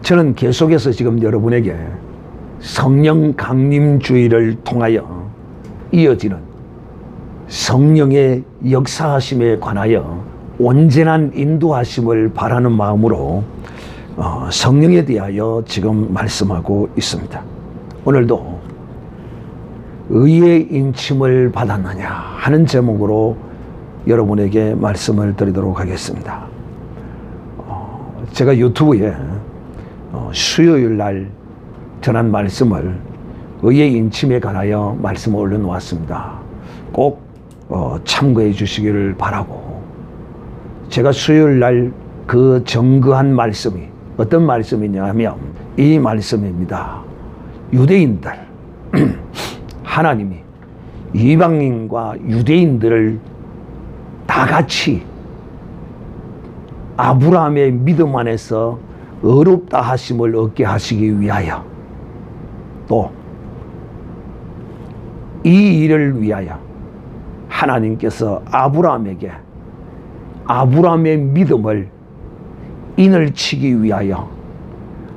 저는 계속해서 지금 여러분에게 성령 강림주의를 통하여 이어지는 성령의 역사하심에 관하여 온전한 인도하심을 바라는 마음으로 성령에 대하여 지금 말씀하고 있습니다. 오늘도 의의 인침을 받았느냐 하는 제목으로 여러분에게 말씀을 드리도록 하겠습니다. 제가 유튜브에 수요일 날 전한 말씀을 의의 인침에 관하여 말씀을 올려놓았습니다. 꼭 참고해 주시기를 바라고, 제가 수요일 날 그 증거한 말씀이 어떤 말씀이냐 하면 이 말씀입니다. 유대인들 하나님이 이방인과 유대인들을 다 같이 아브라함의 믿음 안에서 의롭다 하심을 얻게 하시기 위하여, 또 이 일을 위하여 하나님께서 아브라함에게 아브라함의 믿음을 인을 치기 위하여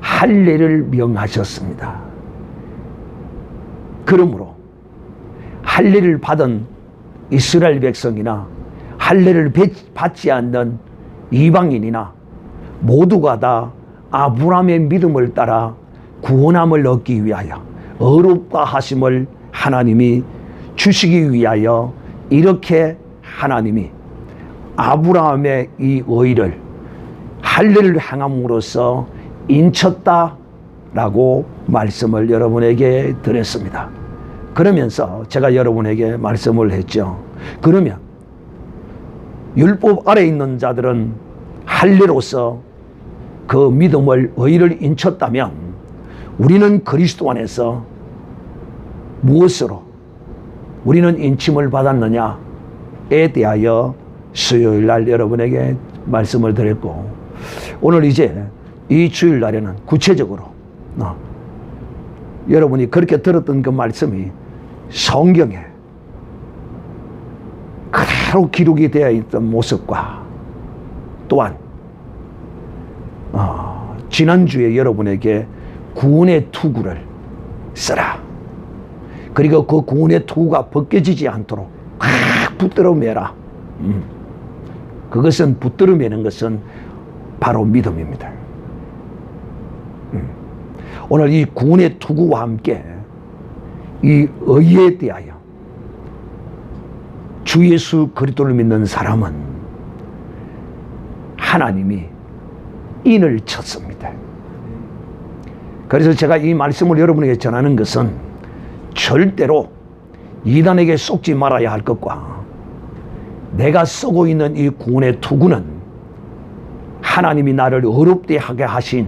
할례를 명하셨습니다. 그러므로 할례를 받은 이스라엘 백성이나 할례를 받지 않는 이방인이나 모두가 다 아브라함의 믿음을 따라 구원함을 얻기 위하여 의롭다 하심을 하나님이 주시기 위하여 이렇게 하나님이 아브라함의 이 의를 할례를 행함으로써 인쳤다라고 말씀을 여러분에게 드렸습니다. 그러면서 제가 여러분에게 말씀을 했죠. 그러면 율법 아래 있는 자들은 할례로서 그 믿음을 의를 인쳤다면 우리는 그리스도 안에서 무엇으로 우리는 인침을 받았느냐에 대하여 수요일 날 여러분에게 말씀을 드렸고, 오늘 이제 이 주일 날에는 구체적으로 여러분이 그렇게 들었던 그 말씀이 성경에 그대로 기록이 되어 있던 모습과, 또한 지난주에 여러분에게 구원의 투구를 써라, 그리고 그 구원의 투구가 벗겨지지 않도록 꽉 붙들어 매라. 그것은 붙들어 매는 것은 바로 믿음입니다. 오늘 이 구원의 투구와 함께 이 의에 대하여 주 예수 그리스도를 믿는 사람은 하나님이 인을 쳤습니다. 그래서 제가 이 말씀을 여러분에게 전하는 것은 절대로 이단에게 속지 말아야 할 것과, 내가 쓰고 있는 이 구원의 투구는 하나님이 나를 의롭게 하게 하신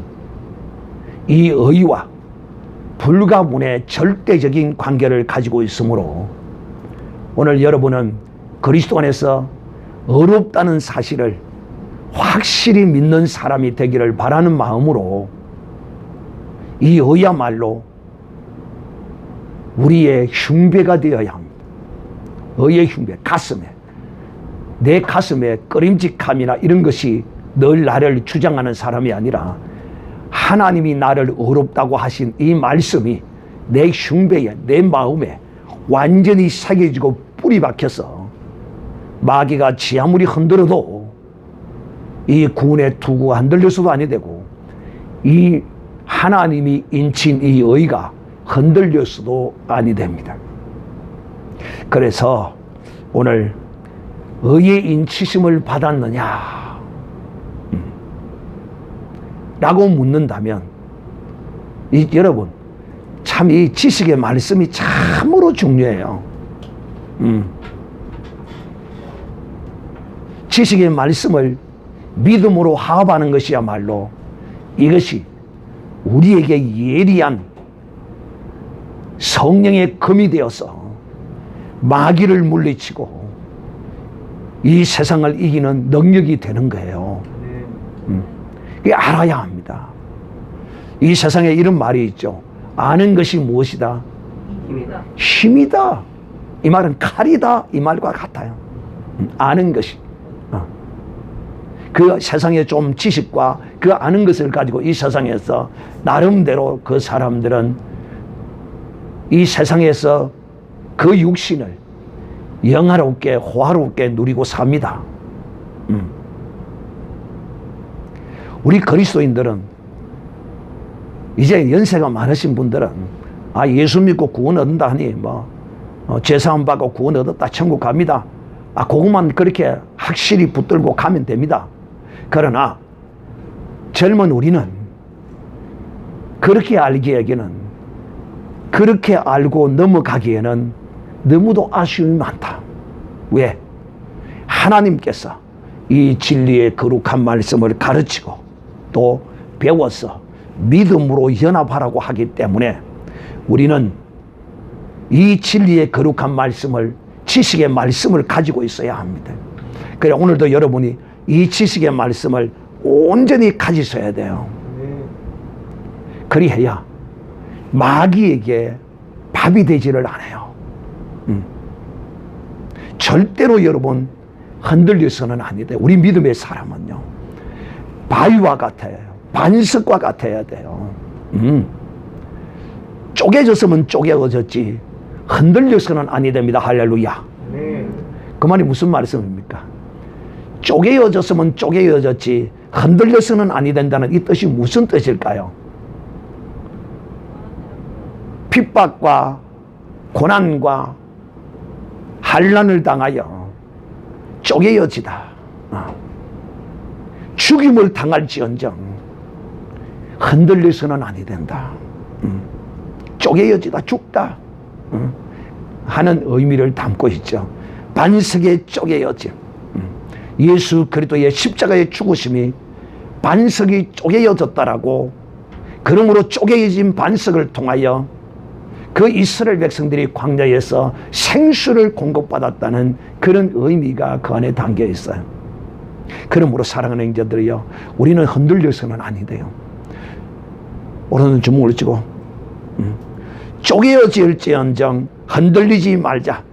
이 의와 불가분의 절대적인 관계를 가지고 있으므로, 오늘 여러분은 그리스도 안에서 의롭다는 사실을 확실히 믿는 사람이 되기를 바라는 마음으로, 이 의야말로 우리의 흉배가 되어야 합니다. 의의 흉배, 내 가슴에 꺼림직함이나 이런 것이 늘 나를 주장하는 사람이 아니라, 하나님이 나를 의롭다고 하신 이 말씀이 내 흉배에, 내 마음에 완전히 새겨지고 뿌리 박혀서 마귀가 지 아무리 흔들어도 이 구원의 투구가 흔들려서도 아니 되고, 이 하나님이 인친 이 의가 흔들려서도 아니 됩니다. 그래서 오늘 의의 인치심을 받았느냐 라고 묻는다면, 여러분 참 이 지식의 말씀이 참으로 중요해요. 지식의 말씀을 믿음으로 화합하는 것이야말로 이것이 우리에게 예리한 성령의 검이 되어서 마귀를 물리치고 이 세상을 이기는 능력이 되는 거예요. 이게 알아야 합니다. 이 세상에 이런 말이 있죠. 아는 것이 무엇이다? 힘이다. 힘이다. 이 말은 칼이다. 이 말과 같아요. 아는 것이. 그 세상의 좀 지식과 그 아는 것을 가지고 이 세상에서 나름대로 그 사람들은 이 세상에서 그 육신을 영화롭게 호화롭게 누리고 삽니다. 우리 그리스도인들은 이제 연세가 많으신 분들은 예수 믿고 구원 얻는다 하니 죄사함 받고 구원 얻었다 천국 갑니다. 그것만 그렇게 확실히 붙들고 가면 됩니다. 그러나 젊은 우리는 그렇게 알기에는, 그렇게 알고 넘어가기에는 너무도 아쉬움이 많다. 왜? 하나님께서 이 진리의 거룩한 말씀을 가르치고 또 배워서 믿음으로 연합하라고 하기 때문에 우리는 이 진리의 거룩한 말씀을, 지식의 말씀을 가지고 있어야 합니다. 그래 오늘도 여러분이 이 지식의 말씀을 온전히 가지셔야 돼요. 그리해야 마귀에게 밥이 되지를 않아요. 절대로 여러분 흔들려서는 안 돼요. 우리 믿음의 사람은요, 바위와 같아요. 반석과 같아야 돼요. 쪼개졌으면 쪼개졌지 흔들려서는 아니 됩니다. 할렐루야. 그 말이 무슨 말씀입니까? 쪼개어졌으면 쪼개어졌지 흔들려서는 아니 된다는 이 뜻이 무슨 뜻일까요? 핍박과 고난과 환난을 당하여 쪼개어지다, 죽임을 당할지언정 흔들려서는 아니 된다. 쪼개어지다, 죽다 하는 의미를 담고 있죠. 반석에 쪼개어짐. 예수 그리스도의 십자가의 죽으심이 반석이 쪼개어졌다라고, 그러므로 쪼개어진 반석을 통하여 그 이스라엘 백성들이 광야에서 생수를 공급받았다는 그런 의미가 그 안에 담겨 있어요. 그러므로 사랑하는 형제들이요, 우리는 흔들려서는 아니 돼요. 오늘은 주먹을 쥐고 쪼개어질지언정 흔들리지 말자.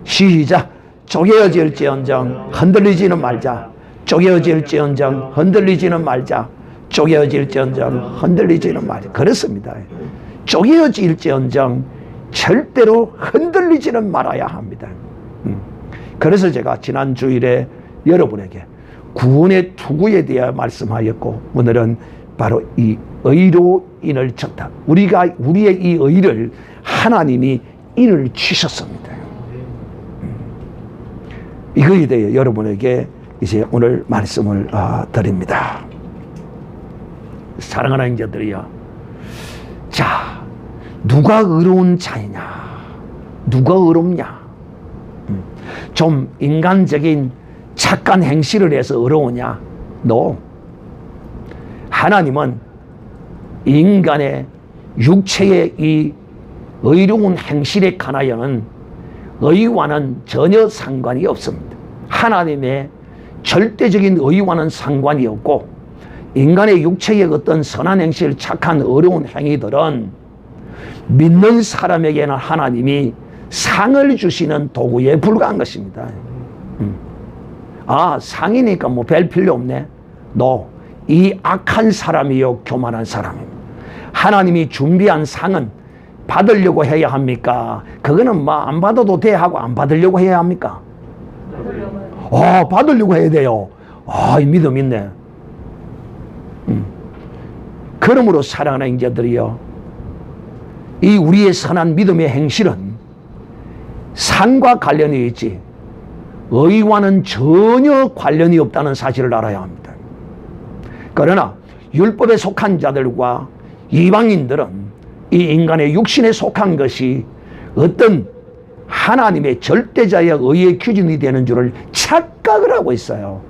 시작. 쪼개어질지언정 흔들리지는 말자. 쪼개어질지언정 흔들리지는 말자. 쪼개어질지언정 흔들리지는 말자. 그렇습니다. 쪼개어질지언정 절대로 흔들리지는 말아야 합니다. 그래서 제가 지난 주일에 여러분에게 구원의 투구에 대해 말씀하였고, 오늘은 바로 이 의로인을 쳤다. 우리의 이 의를 하나님이 인을 치셨습니다. 이거에 대해 여러분에게 이제 오늘 말씀을 드립니다. 사랑하는 형제들이요, 자, 누가 의로운 자이냐? 누가 의롭냐? 좀 인간적인 착한 행실을 해서 의로우냐? No. 하나님은 인간의 육체의 이 의로운 행실에 관하여는 의와는 전혀 상관이 없습니다. 하나님의 절대적인 의와는 상관이 없고, 인간의 육체의 어떤 선한 행실, 착한 어려운 행위들은 믿는 사람에게는 하나님이 상을 주시는 도구에 불과한 것입니다. 상이니까 별 필요 없네. No. 이 악한 사람이요 교만한 사람입니다. 하나님이 준비한 상은 받으려고 해야 합니까? 그거는 안 받아도 돼 하고 안 받으려고 해야 합니까? 받으려고 해야 돼요. 이 믿음 있네. 그러므로 사랑하는 형제들이요, 이 우리의 선한 믿음의 행실은 상과 관련이 있지 의와는 전혀 관련이 없다는 사실을 알아야 합니다. 그러나 율법에 속한 자들과 이방인들은 이 인간의 육신에 속한 것이 어떤 하나님의 절대자의 의의 기준이 되는 줄을 착각을 하고 있어요.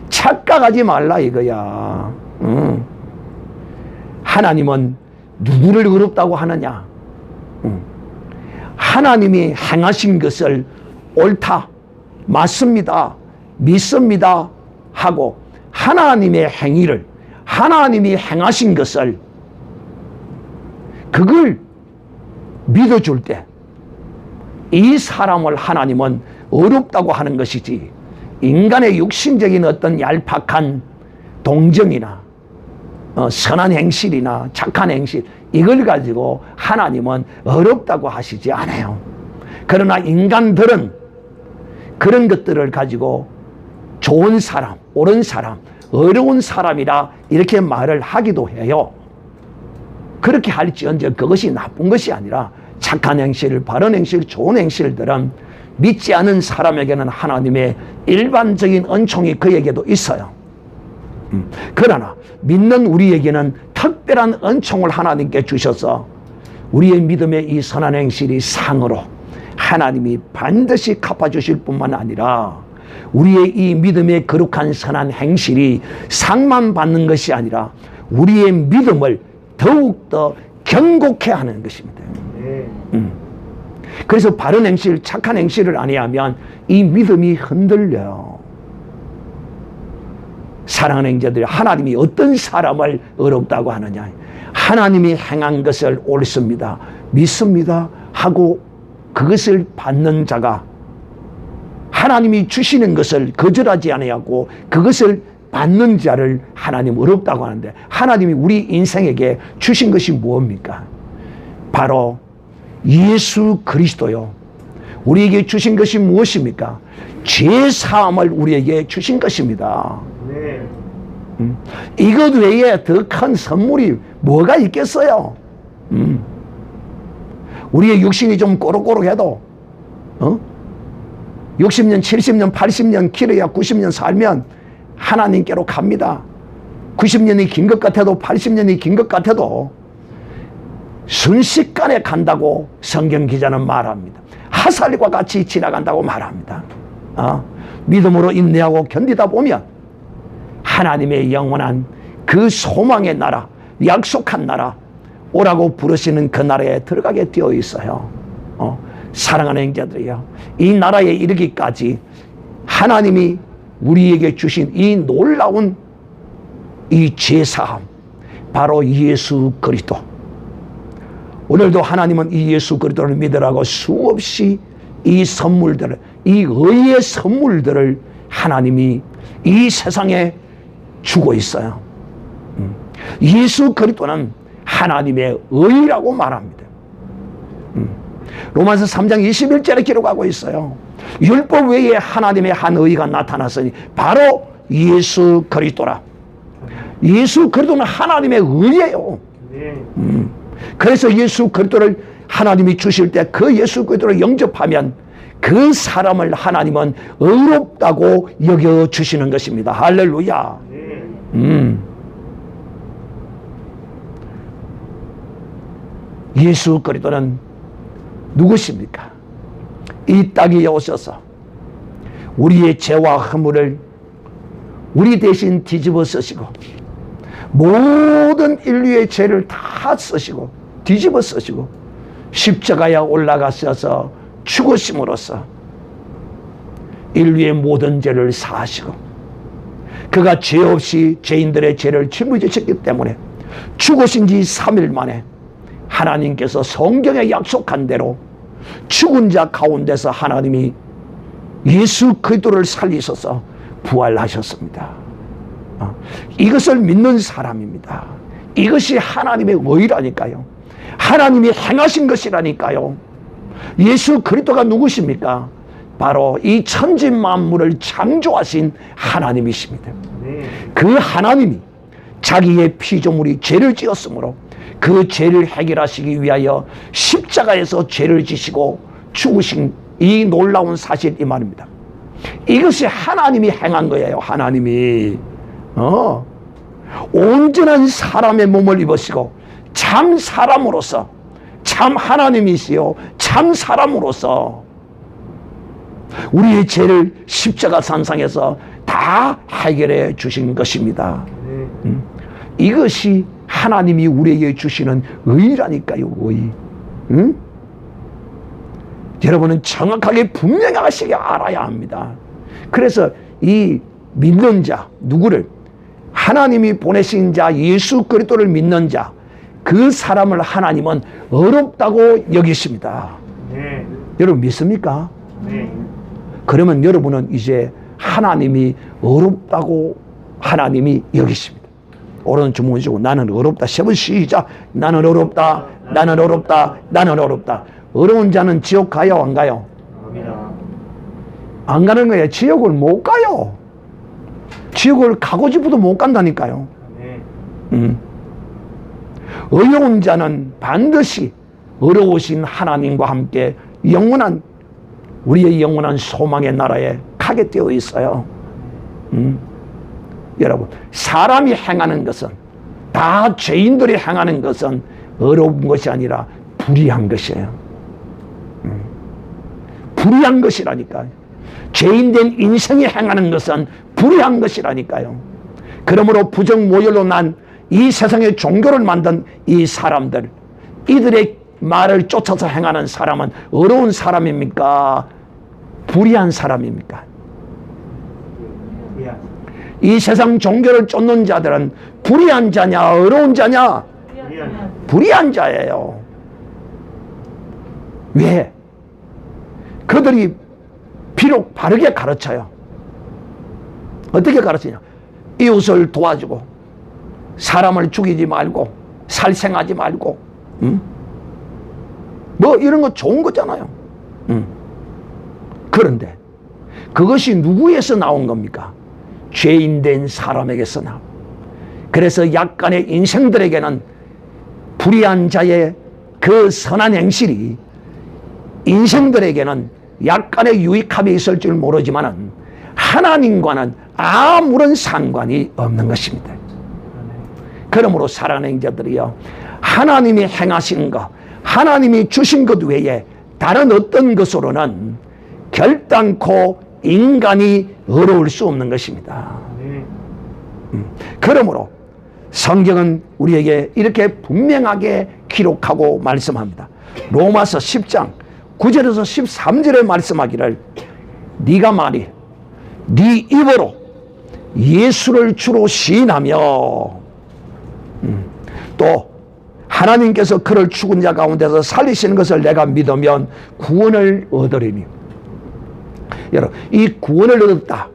착각하지 말라 이거야. 하나님은 누구를 의롭다고 하느냐? 하나님이 행하신 것을 옳다, 맞습니다, 믿습니다 하고 하나님의 행위를, 하나님이 행하신 것을 그걸 믿어줄 때 이 사람을 하나님은 어렵다고 하는 것이지, 인간의 육신적인 어떤 얄팍한 동정이나 선한 행실이나 착한 행실, 이걸 가지고 하나님은 어렵다고 하시지 않아요. 그러나 인간들은 그런 것들을 가지고 좋은 사람, 옳은 사람, 어려운 사람이라 이렇게 말을 하기도 해요. 그렇게 할지언정 그것이 나쁜 것이 아니라 착한 행실, 바른 행실, 좋은 행실들은 믿지 않은 사람에게는 하나님의 일반적인 은총이 그에게도 있어요. 그러나 믿는 우리에게는 특별한 은총을 하나님께 주셔서 우리의 믿음의 이 선한 행실이 상으로 하나님이 반드시 갚아주실 뿐만 아니라 우리의 이 믿음의 거룩한 선한 행실이 상만 받는 것이 아니라 우리의 믿음을 더욱더 견고케 하는 것입니다. 그래서 바른 행실, 착한 행실을 아니하면 이 믿음이 흔들려요. 사랑하는 형제들, 하나님이 어떤 사람을 어렵다고 하느냐? 하나님이 행한 것을 옳습니다, 믿습니다 하고 그것을 받는 자가, 하나님이 주시는 것을 거절하지 아니하고 그것을 받는 자를 하나님 어렵다고 하는데, 하나님이 우리 인생에게 주신 것이 무엇입니까? 바로 예수 그리스도요. 우리에게 주신 것이 무엇입니까? 죄 사함을 우리에게 주신 것입니다. 이것 외에 더 큰 선물이 뭐가 있겠어요? 우리의 육신이 좀 꼬록꼬록해도 60년, 70년, 80년, 길어야 90년 살면 하나님께로 갑니다. 90년이 긴 것 같아도 80년이 긴 것 같아도 순식간에 간다고 성경 기자는 말합니다. 화살과 같이 지나간다고 말합니다. 믿음으로 인내하고 견디다 보면 하나님의 영원한 그 소망의 나라, 약속한 나라, 오라고 부르시는 그 나라에 들어가게 되어 있어요. 사랑하는 형제들이요, 이 나라에 이르기까지 하나님이 우리에게 주신 이 놀라운 이 제사함, 바로 예수 그리스도. 오늘도 하나님은 이 예수 그리스도를 믿으라고 수없이 이 선물들을, 이 의의 선물들을 하나님이 이 세상에 주고 있어요. 예수 그리스도는 하나님의 의라고 말합니다. 로마서 3장 21절에 기록하고 있어요. 율법 외에 하나님의 한 의가 나타났으니 바로 예수 그리스도라. 예수 그리스도는 하나님의 의예요. 그래서 예수 그리스도를 하나님이 주실 때 그 예수 그리스도를 영접하면 그 사람을 하나님은 의롭다고 여겨주시는 것입니다. 할렐루야. 예수 그리스도는 누구십니까? 이 땅에 오셔서 우리의 죄와 허물을 우리 대신 뒤집어 쓰시고 모든 인류의 죄를 다 쓰시고 뒤집어 쓰시고 십자가에 올라가셔서 죽으심으로써 인류의 모든 죄를 사하시고, 그가 죄 없이 죄인들의 죄를 짊어지셨기 때문에 죽으신 지 3일 만에 하나님께서 성경에 약속한 대로 죽은 자 가운데서 하나님이 예수 그리스도를 살리셔서 부활하셨습니다. 이것을 믿는 사람입니다. 이것이 하나님의 의라니까요. 하나님이 행하신 것이라니까요. 예수 그리스도가 누구십니까? 바로 이 천지 만물을 창조하신 하나님이십니다. 그 하나님이 자기의 피조물이 죄를 지었으므로 그 죄를 해결하시기 위하여 십자가에서 죄를 지시고 죽으신 이 놀라운 사실, 이 말입니다. 이것이 하나님이 행한 거예요. 하나님이 온전한 사람의 몸을 입으시고 참 사람으로서, 참 하나님이시요 참 사람으로서 우리의 죄를 십자가 산상에서 다 해결해 주신 것입니다. 이것이 하나님이 우리에게 주시는 의라니까요. 의. 여러분은 정확하게 분명하시게 알아야 합니다. 그래서 이 믿는 자, 누구를? 하나님이 보내신 자 예수 그리스도를 믿는 자, 그 사람을 하나님은 어렵다고 여기십니다. 여러분 믿습니까? 그러면 여러분은 이제 하나님이 어렵다고 하나님이 여기십니다. 오른 주먹을 쥐고 나는 어렵다. 세 번 시작. 나는 어렵다. 나는 어렵다. 나는 어렵다. 어려운 자는 지옥 가요, 안 가요? 안 가는 거예요. 지옥을 못 가요. 지옥을 가고 싶어도 못 간다니까요. 어려운 자는 반드시 어려우신 하나님과 함께 영원한, 우리의 영원한 소망의 나라에 가게 되어 있어요. 여러분, 사람이 행하는 것은, 다 죄인들이 행하는 것은 어려운 것이 아니라 불의한 것이에요. 불의한 것이라니까요. 죄인된 인생이 행하는 것은 불의한 것이라니까요. 그러므로 부정모혈로 난 이 세상의 종교를 만든 이 사람들, 이들의 말을 쫓아서 행하는 사람은 어려운 사람입니까? 불의한 사람입니까? 이 세상 종교를 쫓는 자들은 불의한 자냐, 어려운 자냐? 불의한 자예요. 왜? 그들이 비록 바르게 가르쳐요. 어떻게 가르치냐? 이웃을 도와주고, 사람을 죽이지 말고, 살생하지 말고, 뭐 이런 거 좋은 거잖아요. 그런데 그것이 누구에서 나온 겁니까? 죄인된 사람에게서 나온. 그래서 약간의 인생들에게는 불의한 자의 그 선한 행실이 인생들에게는 약간의 유익함이 있을 줄 모르지만은 하나님과는 아무런 상관이 없는 것입니다. 그러므로 사랑하는 자들이요, 하나님이 행하신 것, 하나님이 주신 것 외에 다른 어떤 것으로는 결단코 인간이 어려울 수 없는 것입니다. 그러므로 성경은 우리에게 이렇게 분명하게 기록하고 말씀합니다. 로마서 10장 9절에서 13절에 말씀하기를, 네가 만일 네 입으로 예수를 주로 시인하며 또 하나님께서 그를 죽은 자 가운데서 살리시는 것을 내가 믿으면 구원을 얻으리니. 여러분, 이 구원을 얻었다,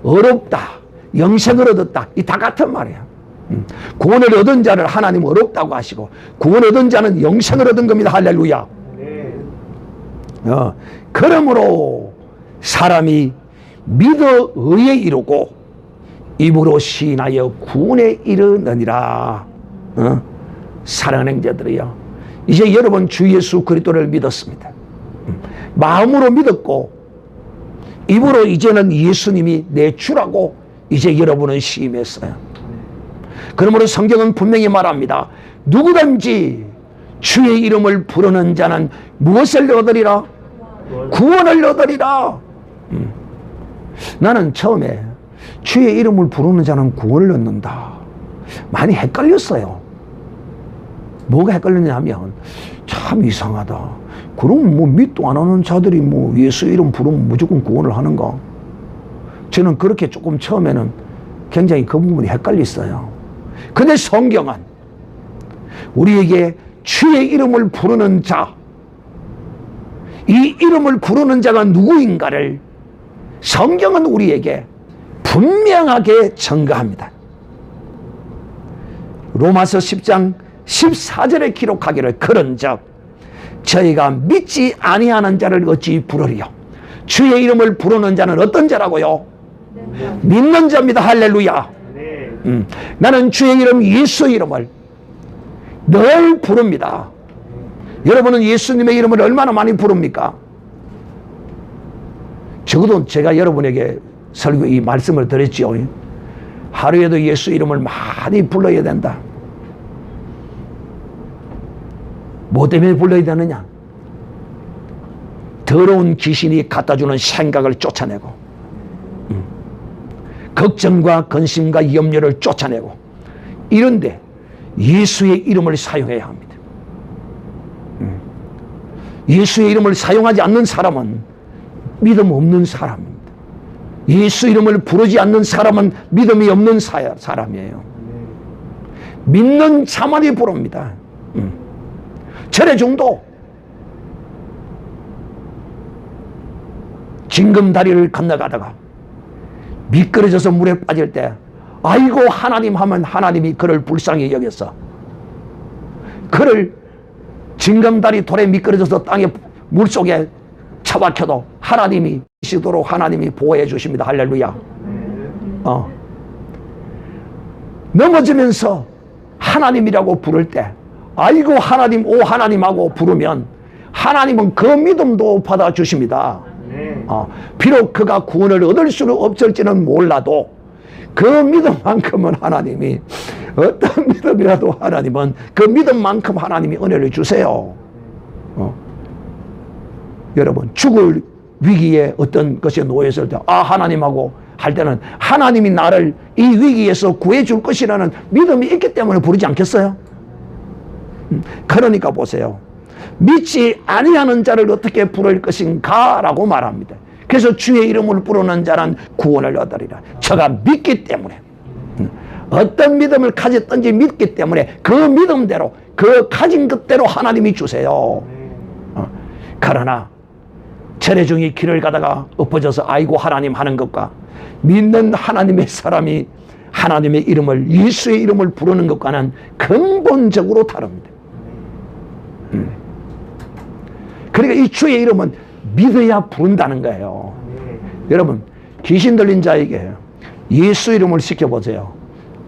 어렵다, 영생을 얻었다, 이 다 같은 말이에요. 구원을 얻은 자를 하나님 어렵다고 하시고, 구원을 얻은 자는 영생을 얻은 겁니다. 할렐루야. 그러므로 사람이 믿어 의에 이르고 입으로 시인하여 구원에 이르느니라. 사랑하는 자들이요, 이제 여러분 주 예수 그리스도를 믿었습니다. 마음으로 믿었고 입으로 이제는 예수님이 내 주라고 이제 여러분은 시임했어요. 그러므로 성경은 분명히 말합니다. 누구든지 주의 이름을 부르는 자는 무엇을 얻으리라? 구원을 얻으리라. 나는 처음에 주의 이름을 부르는 자는 구원을 얻는다, 많이 헷갈렸어요. 뭐가 헷갈렸냐면, 참 이상하다. 그럼 뭐 믿도 안 하는 자들이 뭐 예수 이름 부르면 무조건 구원을 하는가? 저는 그렇게 조금 처음에는 굉장히 그 부분이 헷갈렸어요. 근데 성경은 우리에게 주의 이름을 부르는 자, 이 이름을 부르는 자가 누구인가를 성경은 우리에게 분명하게 증거합니다. 로마서 10장 14절에 기록하기를, 그런즉 저희가 믿지 아니하는 자를 어찌 부르리요? 주의 이름을 부르는 자는 어떤 자라고요? 믿는 자입니다. 할렐루야. 나는 주의 이름, 예수 이름을 늘 부릅니다. 여러분은 예수님의 이름을 얼마나 많이 부릅니까? 적어도 제가 여러분에게 설교 이 말씀을 드렸죠. 하루에도 예수 이름을 많이 불러야 된다. 뭐 때문에 불러야 되느냐? 더러운 귀신이 갖다주는 생각을 쫓아내고, 걱정과 근심과 염려를 쫓아내고, 이런데 예수의 이름을 사용해야 합니다. 예수의 이름을 사용하지 않는 사람은 믿음 없는 사람입니다. 예수 이름을 부르지 않는 사람은 믿음이 없는 사람이에요. 믿는 자만이 부릅니다. 절의 중도, 징금다리를 건너가다가 미끄러져서 물에 빠질 때 아이고 하나님 하면 하나님이 그를 불쌍히 여겼어. 그를 징검다리 돌에 미끄러져서 땅에 물속에 처박혀도 하나님이 시도록 하나님이 보호해 주십니다. 할렐루야. 넘어지면서 하나님이라고 부를 때 아이고 하나님 오 하나님 하고 부르면 하나님은 그 믿음도 받아주십니다. 비록 그가 구원을 얻을 수는 없을지는 몰라도 그 믿음만큼은 하나님이 어떤 믿음이라도 하나님은 그 믿음만큼 하나님이 은혜를 주세요. 여러분 죽을 위기에 어떤 것에 놓였을 때 하나님하고 할 때는 하나님이 나를 이 위기에서 구해줄 것이라는 믿음이 있기 때문에 부르지 않겠어요? 그러니까 보세요. 믿지 아니하는 자를 어떻게 부를 것인가 라고 말합니다. 그래서 주의 이름을 부르는 자는 구원을 얻으리라. 저가 믿기 때문에 어떤 믿음을 가졌든지 믿기 때문에 그 믿음대로 그 가진 것대로 하나님이 주세요. 그러나 철회중이 길을 가다가 엎어져서 아이고 하나님 하는 것과 믿는 하나님의 사람이 하나님의 이름을 예수의 이름을 부르는 것과는 근본적으로 다릅니다. 그러니까 이 주의 이름은 믿어야 부른다는 거예요. 여러분 귀신 들린 자에게 예수 이름을 시켜보세요.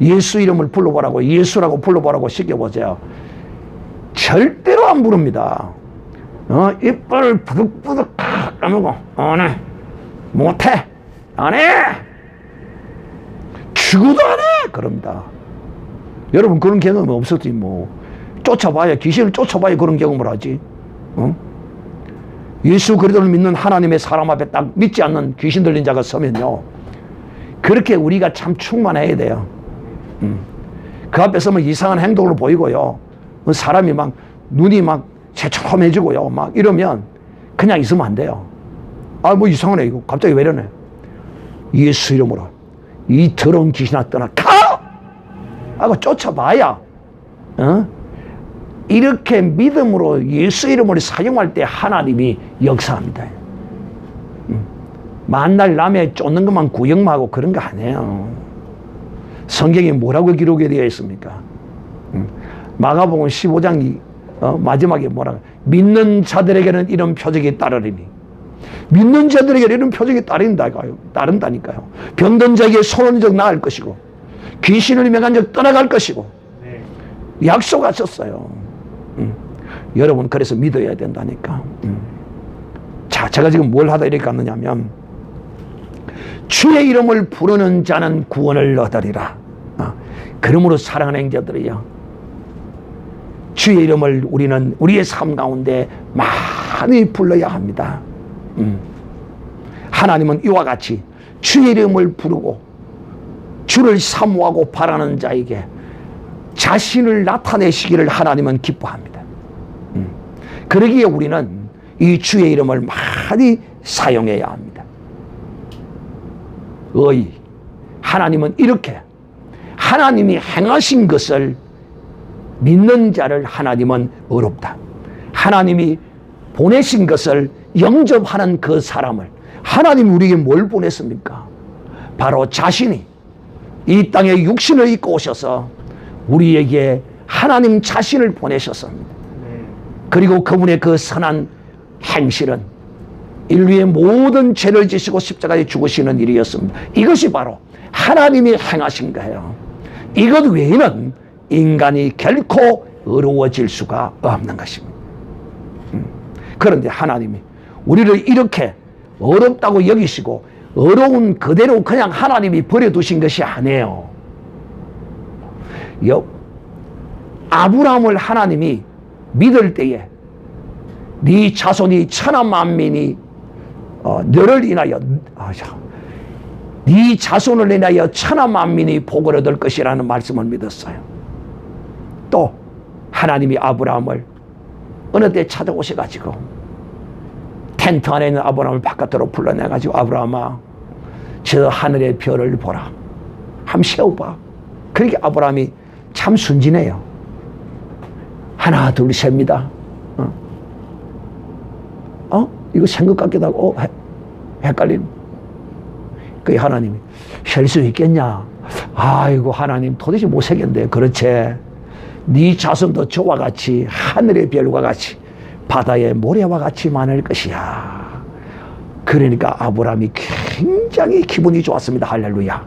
예수 이름을 불러보라고 예수라고 불러보라고 시켜보세요. 절대로 안 부릅니다. 이빨을 부득부득 까먹고 안 해, 못해, 안 해, 죽어도 안 해 그럽니다. 여러분 그런 경험이 없었지 뭐. 쫓아봐야 귀신을 쫓아봐야 그런 경험을 하지. 예수 그리스도를 믿는 하나님의 사람 앞에 딱 믿지 않는 귀신 들린 자가 서면요 그렇게 우리가 참 충만해야 돼요. 그 앞에 서면 이상한 행동을 보이고요 사람이 막 눈이 막 새초롬해지고요 막 이러면 그냥 있으면 안 돼요. 뭐 이상하네 이거 갑자기 왜 이러네. 예수 이름으로 이 더러운 귀신아 떠나 가! 하고 쫓아봐야 이렇게 믿음으로 예수 이름을 사용할 때 하나님이 역사합니다. 만날 남의 쫓는 것만 구역만 그런 거 아니에요. 성경에 뭐라고 기록이 되어 있습니까? 마가복음 15장 마지막에 뭐라고 믿는 자들에게는 이런 표적이 따르리니 믿는 자들에게는 이런 표적이 따른다니까요. 병든 자에게 손은 적 나을 것이고 귀신을 명한 적 떠나갈 것이고 약속하셨어요. 여러분 그래서 믿어야 된다니까. 자, 제가 지금 뭘 하다 이렇게 갔느냐면 주의 이름을 부르는 자는 구원을 얻으리라. 그러므로 사랑하는 형제들이요 주의 이름을 우리는 우리의 삶 가운데 많이 불러야 합니다. 하나님은 이와 같이 주의 이름을 부르고 주를 사모하고 바라는 자에게 자신을 나타내시기를 하나님은 기뻐합니다. 그러기에 우리는 이 주의 이름을 많이 사용해야 합니다. 하나님은 이렇게 하나님이 행하신 것을 믿는 자를 하나님은 의롭다. 하나님이 보내신 것을 영접하는 그 사람을 하나님이 우리에게 뭘 보냈습니까? 바로 자신이 이 땅에 육신을 입고 오셔서 우리에게 하나님 자신을 보내셨습니다. 그리고 그분의 그 선한 행실은 인류의 모든 죄를 지시고 십자가에 죽으시는 일이었습니다. 이것이 바로 하나님이 행하신 거예요. 이것 외에는 인간이 결코 의로워질 수가 없는 것입니다. 그런데 하나님이 우리를 이렇게 어렵다고 여기시고 어려운 그대로 그냥 하나님이 버려두신 것이 아니에요. 아브라함을 하나님이 믿을 때에 네 자손이 천하 만민이 너를 인하여 네 자손을 인하여 천하 만민이 복을 얻을 것이라는 말씀을 믿었어요. 또 하나님이 아브라함을 어느 때 찾아오셔가지고 텐트 안에 있는 아브라함을 바깥으로 불러내가지고 아브라함아 저 하늘의 별을 보라 한번 세어봐. 그렇게 아브라함이 참 순진해요. 하나 둘 셉니다. 이거 생각 같기도 하고 헷갈림. 그 하나님이 셀 수 있겠냐? 아이고 하나님 도대체 못 세겠는데. 그렇지. 네 자손도 저와 같이 하늘의 별과 같이 바다의 모래와 같이 많을 것이야. 그러니까 아브라함이 굉장히 기분이 좋았습니다. 할렐루야.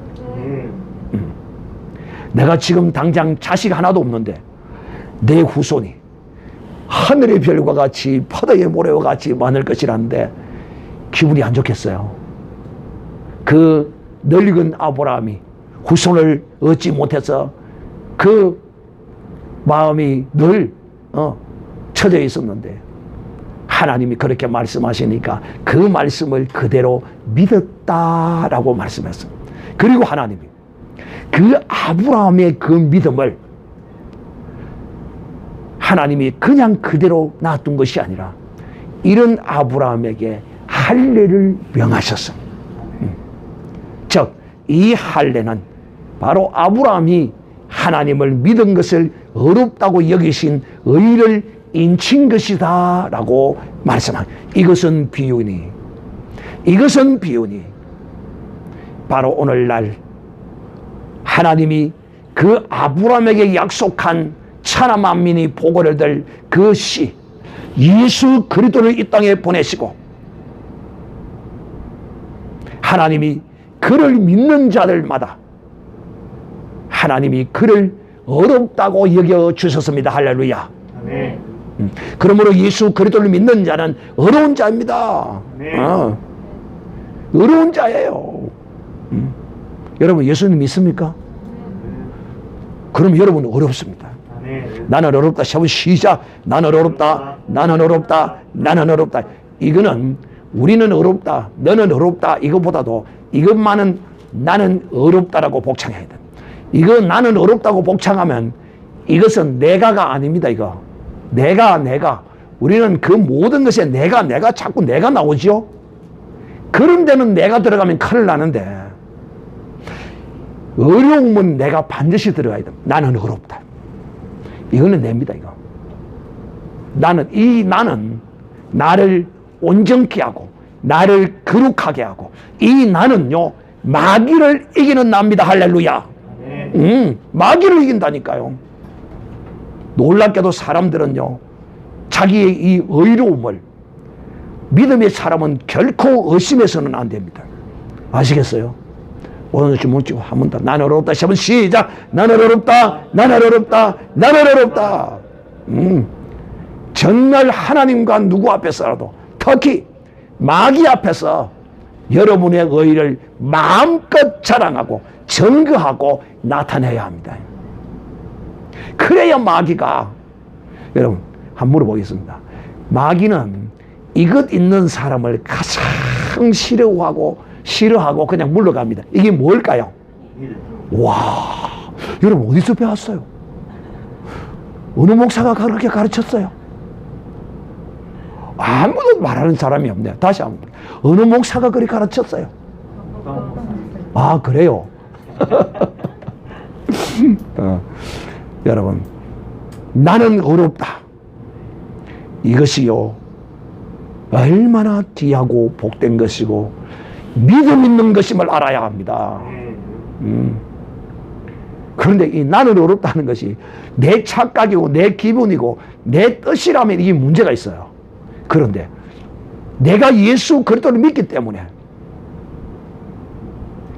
내가 지금 당장 자식 하나도 없는데 내 후손이 하늘의 별과 같이 바다의 모래와 같이 많을 것이라는데 기분이 안 좋겠어요. 그 늙은 아브라함이 후손을 얻지 못해서 그 마음이 늘 처져 있었는데 하나님이 그렇게 말씀하시니까 그 말씀을 그대로 믿었다라고 말씀했습니다. 그리고 하나님이 그 아브라함의 그 믿음을 하나님이 그냥 그대로 놔둔 것이 아니라 이런 아브라함에게 할례를 명하셨습니다. 즉, 이 할례는 바로 아브라함이 하나님을 믿은 것을 어렵다고 여기신 의를 인친 것이다 라고 말씀합니다. 이것은 비유니 바로 오늘날 하나님이 그 아브라함에게 약속한 천하 만민이 복을 얻을 그 씨 예수 그리스도를 이 땅에 보내시고 하나님이 그를 믿는 자들마다 하나님이 그를 어렵다고 여겨주셨습니다. 할렐루야. 네. 그러므로 예수 그리스도를 믿는 자는 어려운 자입니다. 네. 어려운 자예요. 여러분 예수님 믿습니까? 그럼 여러분 어렵습니다. 네. 나는 어렵다. 세 번 시작. 나는 어렵다. 나는 어렵다. 나는 어렵다. 이거는 우리는 어렵다. 너는 어렵다. 이것보다도 이것만은 나는 어렵다라고 복창해야 돼. 이거 나는 어렵다고 복창하면 이것은 내가가 아닙니다. 이거 내가 우리는 그 모든 것에 내가 자꾸 내가 나오죠. 그런 데는 내가 들어가면 큰일 나는데 어려움은 내가 반드시 들어가야 돼. 나는 어렵다. 이거는 냅니다. 이거 나는 나를 온전케 하고 나를 거룩하게 하고 이 나는요 마귀를 이기는 나입니다. 할렐루야. 마귀를 이긴다니까요. 놀랍게도 사람들은요 자기의 이 의로움을 믿음의 사람은 결코 의심해서는 안 됩니다. 아시겠어요? 오늘 좀 묻지고 한 번 더 나는 어렵다. 세 번 시작. 나는 어렵다. 나는 어렵다. 나는 어렵다. 정말 하나님과 누구 앞에서라도 특히 마귀 앞에서 여러분의 의의를 마음껏 자랑하고 증거하고 나타내야 합니다. 그래야 마귀가 여러분 한번 물어보겠습니다. 마귀는 이것 있는 사람을 가장 싫어하고 그냥 물러갑니다. 이게 뭘까요? 와, 여러분 어디서 배웠어요? 어느 목사가 그렇게 가르쳤어요? 아무도 말하는 사람이 없네요. 다시 한번. 어느 목사가 그렇게 가르쳤어요? 아, 그래요? 여러분, 나는 어렵다. 이것이요, 얼마나 귀하고 복된 것이고, 믿음 있는 것임을 알아야 합니다. 그런데 이 나는 어렵다는 것이 내 착각이고, 내 기분이고, 내 뜻이라면 이게 문제가 있어요. 그런데 내가 예수 그리스도를 믿기 때문에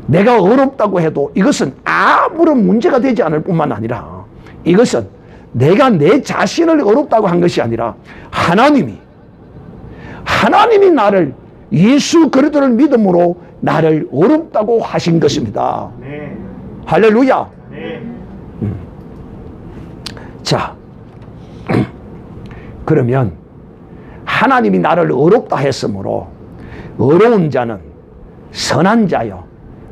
내가 어렵다고 해도 이것은 아무런 문제가 되지 않을 뿐만 아니라 이것은 내가 내 자신을 어렵다고 한 것이 아니라 하나님이 나를 예수 그리스도를 믿음으로 나를 어렵다고 하신 것입니다. 네. 할렐루야. 네. 자, 그러면 하나님이 나를 어렵다 했으므로 어려운 자는 선한 자요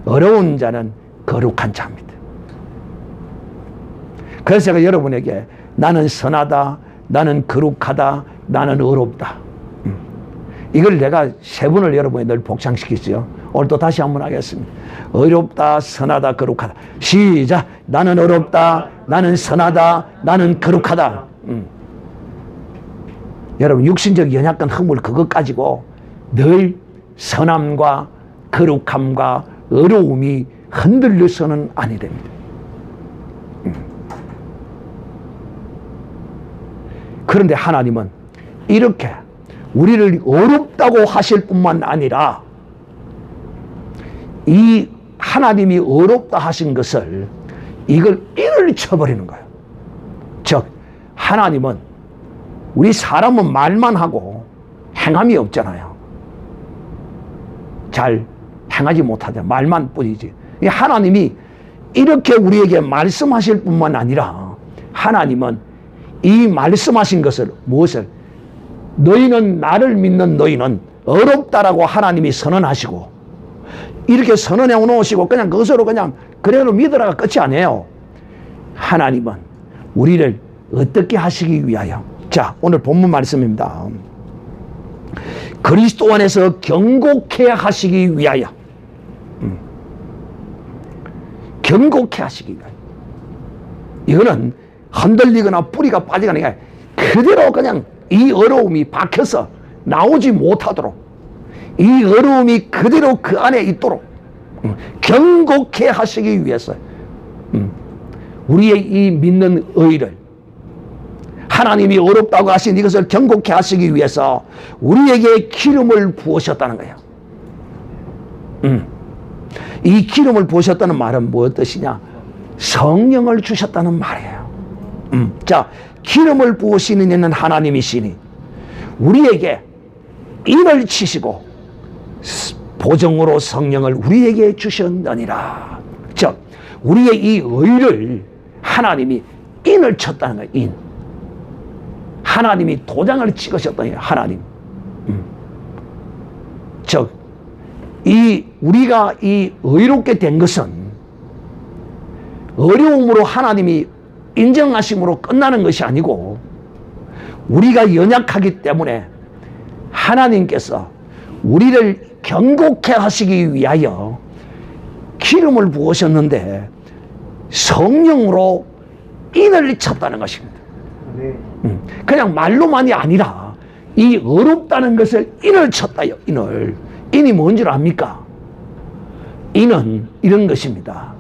어려운 자는 거룩한 자입니다. 그래서 제가 여러분에게 나는 선하다, 나는 거룩하다, 나는 어렵다, 이걸 내가 세 번을 여러분에 늘 복창시키죠. 오늘 또 다시 한번 하겠습니다. 어렵다, 선하다, 거룩하다. 시작. 나는 어렵다, 나는 선하다, 나는 거룩하다. 여러분 육신적 연약한 허물 그것 가지고 늘 선함과 거룩함과 어려움이 흔들려서는 아니 됩니다. 그런데 하나님은 이렇게 우리를 어렵다고 하실 뿐만 아니라 이 하나님이 어렵다 하신 것을 이걸 인을 쳐버리는 거예요. 즉 하나님은 우리 사람은 말만 하고 행함이 없잖아요. 잘 행하지 못하잖아요. 말만 뿐이지. 하나님이 이렇게 우리에게 말씀하실 뿐만 아니라 하나님은 이 말씀하신 것을 무엇을 너희는 나를 믿는 너희는 어렵다라고 하나님이 선언하시고 이렇게 선언해 놓으시고 그냥 그것으로 그냥 그래도 믿으라가 끝이 아니에요. 하나님은 우리를 어떻게 하시기 위하여 자 오늘 본문 말씀입니다. 그리스도 안에서 경고케 하시기 위하여 경고케 하시기 위하여 이거는 흔들리거나 뿌리가 빠지거나 아니라 그대로 그냥 이 어려움이 박혀서 나오지 못하도록 이 어려움이 그대로 그 안에 있도록 경고케 하시기 위해서 우리의 이 믿는 의를 하나님이 어렵다고 하신 이것을 경고케 하시기 위해서 우리에게 기름을 부으셨다는 거예요. 이 기름을 부으셨다는 말은 무엇 뜻이냐? 성령을 주셨다는 말이에요. 자, 기름을 부으시는 이는 하나님이시니 우리에게 인을 치시고 보정으로 성령을 우리에게 주셨느니라. 즉 우리의 이 의를 하나님이 인을 쳤다는 거예요. 인. 하나님이 도장을 찍으셨다니 하나님. 즉 우리가 이 의롭게 된 것은 어려움으로 하나님이 인정하심으로 끝나는 것이 아니고 우리가 연약하기 때문에 하나님께서 우리를 경고케 하시기 위하여 기름을 부으셨는데 성령으로 인을 쳤다는 것입니다. 그냥 말로만이 아니라 이 어렵다는 것을 인을 쳤다요. 인이 뭔 줄 압니까? 인은 이런 것입니다.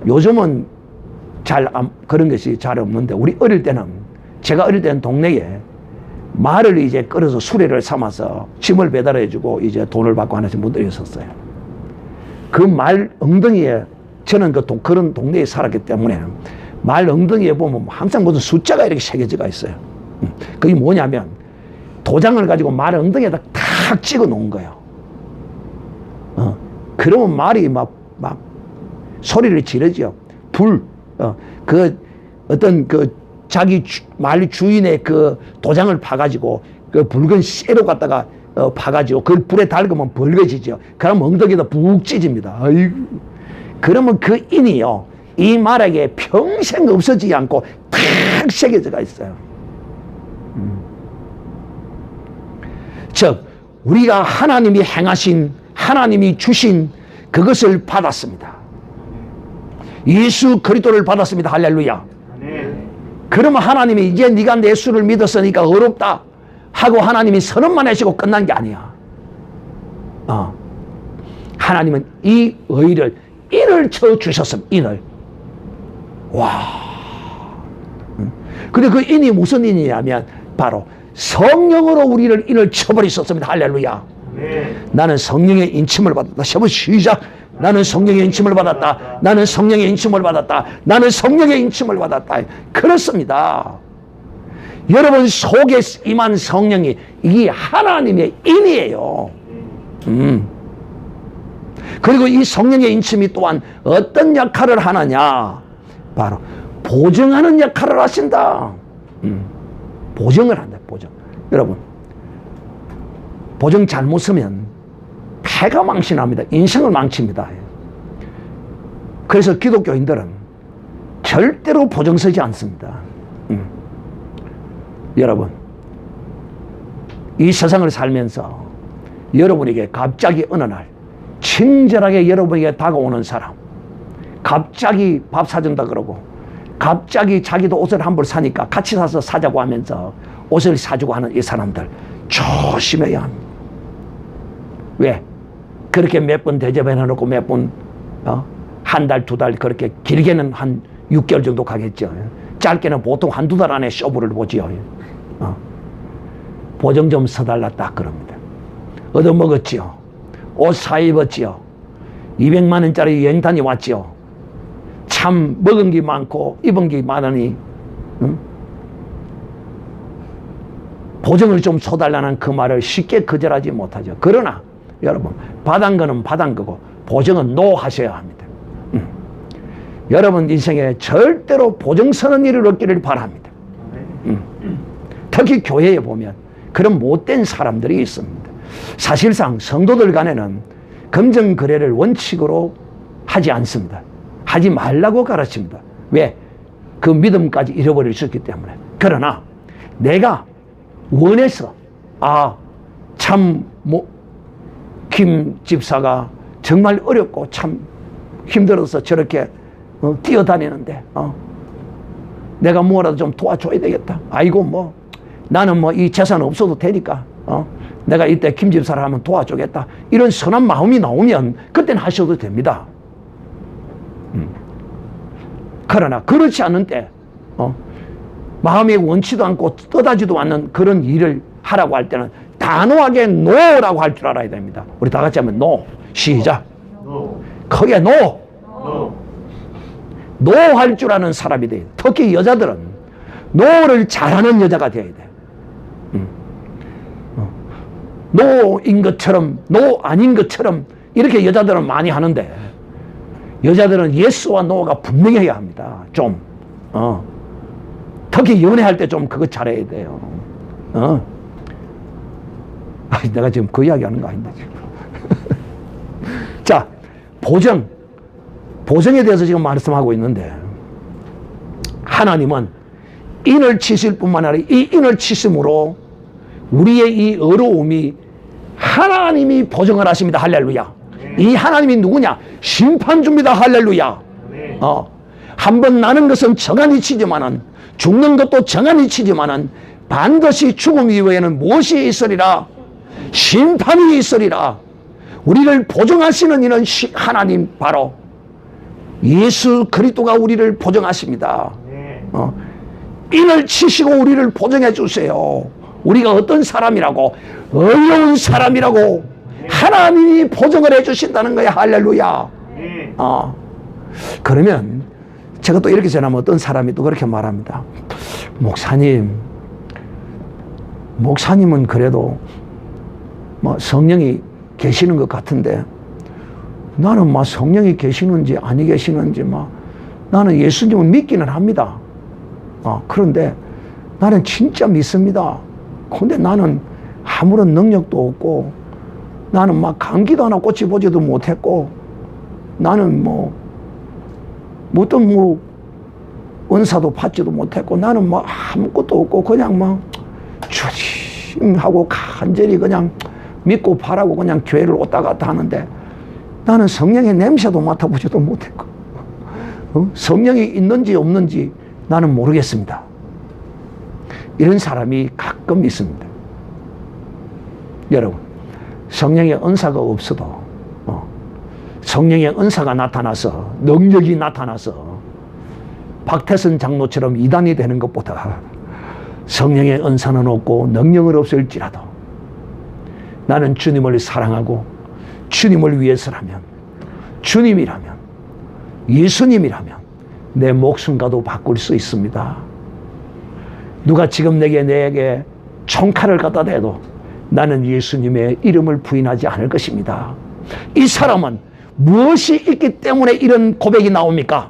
요즘은 그런 것이 잘 없는데 우리 어릴 때는 제가 어릴 때는 동네에 말을 이제 끌어서 수레를 삼아서 짐을 배달해주고 이제 돈을 받고 하는 분들이 있었어요. 그 말 엉덩이에 저는 그런 동네에 살았기 때문에 말 엉덩이에 보면 항상 무슨 숫자가 이렇게 새겨져 있어요. 그게 뭐냐면 도장을 가지고 말 엉덩이에다 탁 찍어 놓은 거예요. 그러면 말이 막 소리를 지르죠. 어떤 자기 말 주인의 그 도장을 파가지고 그 붉은 쇠로 갖다가 파가지고 그걸 불에 달구면 벌거지죠. 그러면 엉덩이에다 푹 찢습니다. 아이고. 그러면 그 인이요. 이 말에게 평생 없어지지 않고 탁 새겨져가 있어요. 즉 우리가 하나님이 행하신 하나님이 주신 그것을 받았습니다. 예수 그리스도를 받았습니다. 할렐루야. 그러면 하나님이 이제 네가 내 수를 믿었으니까 어렵다 하고 하나님이 선언만 하시고 끝난 게 아니야. 하나님은 이 의를 인을 쳐 주셨습니다. 인을. 와. 근데 그 인이 무슨 인이냐면 바로 성령으로 우리를 인을 쳐버리셨습니다. 할렐루야. 나는 성령의 인침을 받았다. 시험 시작. 나는 성령의 인침을 받았다. 나는 성령의 인침을 받았다. 나는 성령의 인침을 받았다. 그렇습니다. 여러분 속에 임한 성령이 이게 하나님의 인이에요. 그리고 이 성령의 인침이 또한 어떤 역할을 하느냐? 바로 보증하는 역할을 하신다. 보증을 한다. 보증. 여러분 보증 잘못 쓰면 패가 망신합니다. 인생을 망칩니다. 그래서 기독교인들은 절대로 보증 쓰지 않습니다. 여러분 이 세상을 살면서 여러분에게 갑자기 어느 날 친절하게 여러분에게 다가오는 사람, 갑자기 밥 사준다 그러고 갑자기 자기도 옷을 한 벌 사니까 같이 사서 사자고 하면서 옷을 사주고 하는 이 사람들 조심해야 합니다. 왜? 그렇게 몇 번 대접해 놓고 몇 번, 한 달, 두 달, 그렇게 길게는 한 6개월 정도 가겠죠. 짧게는 보통 한두 달 안에 쇼부를 보지요. 보정 좀 서달라 딱 그럽니다. 얻어먹었지요. 옷 사입었지요. 200만 원짜리 여행 다녀왔지요. 참 먹은 게 많고 입은 게 많으니 보정을 좀 서달라는 그 말을 쉽게 거절하지 못하죠. 그러나 여러분, 받은 거는 받은 거고 보정은 노 하셔야 합니다. 여러분 인생에 절대로 보정 서는 일을 얻기를 바랍니다. 특히 교회에 보면 그런 못된 사람들이 있습니다. 사실상 성도들 간에는 금전 거래를 원칙으로 하지 않습니다. 하지 말라고 가르칩니다. 왜? 그 믿음까지 잃어버릴 수 있기 때문에. 그러나 내가 원해서 김 집사가 정말 어렵고 참 힘들어서 저렇게 뛰어다니는데 내가 뭐라도 좀 도와줘야 되겠다. 아이고 나는 이 재산 없어도 되니까 내가 이때 김 집사를 하면 도와주겠다. 이런 선한 마음이 나오면 그때는 하셔도 됩니다. 그러나 그렇지 않은 때 마음이 원치도 않고 떠다지도 않는 그런 일을 하라고 할 때는 단호하게 노라고 할 줄 알아야 됩니다. 우리 다 같이 하면 노. 시작. 크게 노. 노 할 줄 아는 사람이 돼요. 특히 여자들은 노를 잘하는 여자가 돼야 돼. 노인 것처럼 노 아닌 것처럼 이렇게 여자들은 많이 하는데 여자들은 예스와 노가 분명해야 합니다. 좀 특히 연애할 때 좀 그거 잘해야 돼요. 내가 지금 그 이야기 하는 거 아닌데 지금. 자, 보정에 대해서 지금 말씀하고 있는데 하나님은 인을 치실 뿐만 아니라 이 인을 치심으로 우리의 이 어려움이 하나님이 보정을 하십니다. 할렐루야. 이 하나님이 누구냐? 심판주입니다. 할렐루야. 한번 나는 것은 정한이 치지만은 죽는 것도 정한이 치지만은 반드시 죽음 이후에는 무엇이 있으리라? 심판이 있으리라. 우리를 보정하시는 이는 하나님 바로 예수 그리스도가 우리를 보정하십니다. 인을 치시고 우리를 보정해 주세요. 우리가 어떤 사람이라고? 어려운 사람이라고 하나님이 보정을 해 주신다는 거야. 할렐루야. 그러면 제가 또 이렇게 전하면 어떤 사람이 또 그렇게 말합니다. 목사님은 그래도 성령이 계시는 것 같은데 나는 성령이 계시는지 아니 계시는지 나는 예수님을 믿기는 합니다. 그런데 나는 진짜 믿습니다. 근데 나는 아무런 능력도 없고 나는 감기도 하나 고쳐보지도 못했고 나는 어떤 은사도 받지도 못했고 나는 아무것도 없고 그냥 주님하고 간절히 그냥 믿고 바라고 그냥 교회를 왔다 갔다 하는데 나는 성령의 냄새도 맡아보지도 못했고 성령이 있는지 없는지 나는 모르겠습니다. 이런 사람이 가끔 있습니다. 여러분, 성령의 은사가 없어도 성령의 은사가 나타나서 능력이 나타나서 박태선 장로처럼 이단이 되는 것보다 성령의 은사는 없고 능력은 없을지라도 나는 주님을 사랑하고 주님을 위해서라면 주님이라면 예수님이라면 내 목숨과도 바꿀 수 있습니다. 누가 지금 내게 총칼을 갖다 대도 나는 예수님의 이름을 부인하지 않을 것입니다. 이 사람은 무엇이 있기 때문에 이런 고백이 나옵니까?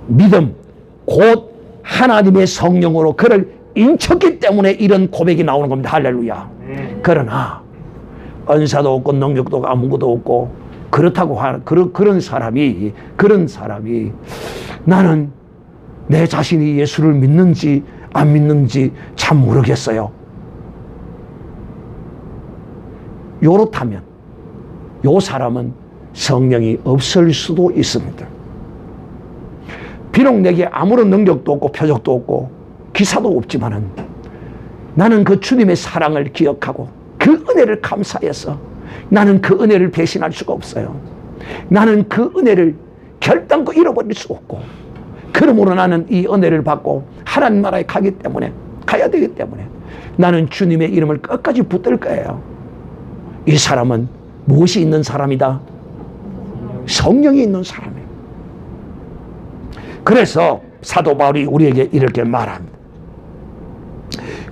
믿음, 곧 하나님의 성령으로 그를 인쳤기 때문에 이런 고백이 나오는 겁니다. 할렐루야. 그러나 은사도 없고 능력도 없고 아무것도 없고 그렇다고 그런 사람이 나는 내 자신이 예수를 믿는지 안 믿는지 참 모르겠어요. 요렇다면 요 사람은 성령이 없을 수도 있습니다. 비록 내게 아무런 능력도 없고 표적도 없고 기사도 없지만은 나는 그 주님의 사랑을 기억하고 그 은혜를 감사해서 나는 그 은혜를 배신할 수가 없어요. 나는 그 은혜를 결단코 잃어버릴 수 없고, 그러므로 나는 이 은혜를 받고 하나님 나라에 가야 되기 때문에 나는 주님의 이름을 끝까지 붙들 거예요. 이 사람은 무엇이 있는 사람이다? 성령이 있는 사람이에요. 그래서 사도 바울이 우리에게 이렇게 말합니다.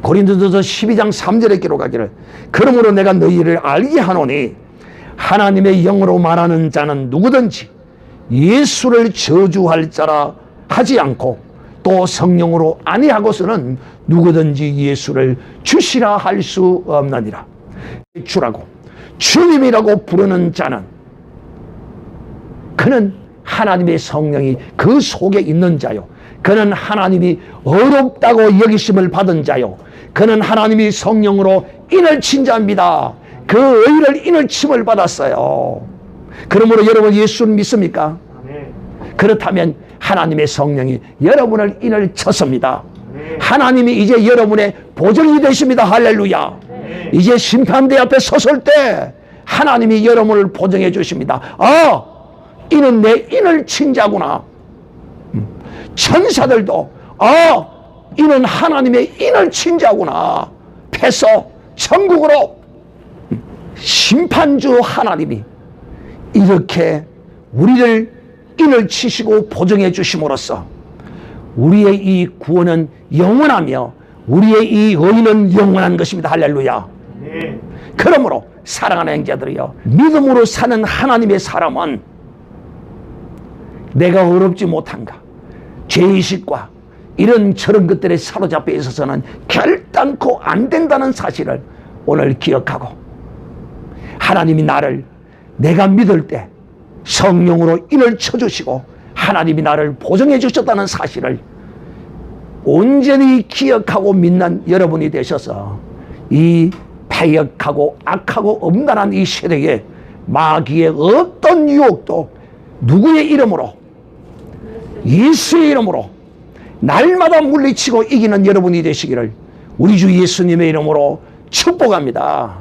고린도전서 12장 3절에 기록하기를, 그러므로 내가 너희를 알게 하노니 하나님의 영으로 말하는 자는 누구든지 예수를 저주할 자라 하지 않고 또 성령으로 아니하고서는 누구든지 예수를 주시라 할 수 없느니라. 주라고 주님이라고 부르는 자는 그는 하나님의 성령이 그 속에 있는 자요, 그는 하나님이 어렵다고 여기심을 받은 자요, 그는 하나님이 성령으로 인을 친 자입니다. 그 의를 인을 침을 받았어요. 그러므로 여러분 예수를 믿습니까? 그렇다면 하나님의 성령이 여러분을 인을 쳤습니다. 하나님이 이제 여러분의 보증이 되십니다. 할렐루야. 이제 심판대 앞에 섰을 때 하나님이 여러분을 보증해 주십니다. 아, 이는 내 인을 친 자구나. 천사들도 아, 이는 하나님의 인을 친 자구나 해서 천국으로 심판주 하나님이 이렇게 우리를 인을 치시고 보증해 주심으로써 우리의 이 구원은 영원하며 우리의 이 의는 영원한 것입니다. 할렐루야. 그러므로 사랑하는 형제들이여, 믿음으로 사는 하나님의 사람은 내가 어렵지 못한가, 죄의식과 이런 저런 것들에 사로잡혀 있어서는 결단코 안 된다는 사실을 오늘 기억하고, 하나님이 나를 내가 믿을 때 성령으로 인을 쳐주시고 하나님이 나를 보증해 주셨다는 사실을 온전히 기억하고 믿는 여러분이 되셔서 이 패역하고 악하고 엄란한 이 세대에 마귀의 어떤 유혹도 누구의 이름으로, 예수의 이름으로 날마다 물리치고 이기는 여러분이 되시기를 우리 주 예수님의 이름으로 축복합니다.